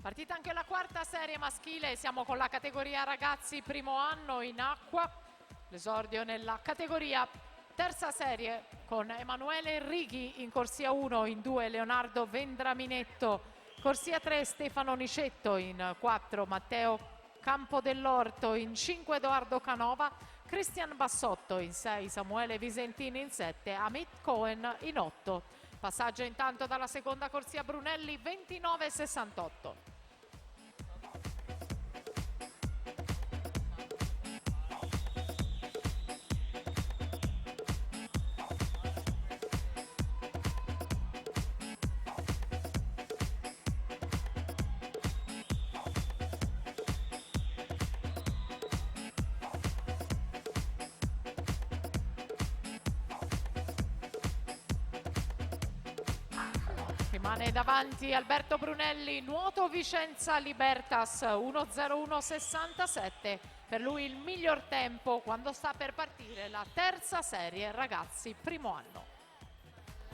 Partita anche la quarta serie maschile, siamo con la categoria ragazzi primo anno in acqua. L'esordio nella categoria terza serie con Emanuele Righi in corsia 1, in 2 Leonardo Vendraminetto, corsia 3 Stefano Nicetto, in 4 Matteo Campodellorto, in 5 Edoardo Canova, Cristian Bassotto, in 6 Samuele Visentini, in 7 Amit Cohen, in 8. Passaggio intanto dalla seconda corsia Brunelli 29,68. Rimane davanti Alberto Brunelli, nuoto Vicenza Libertas 1:01,67. Per lui il miglior tempo quando sta per partire la terza serie ragazzi primo anno.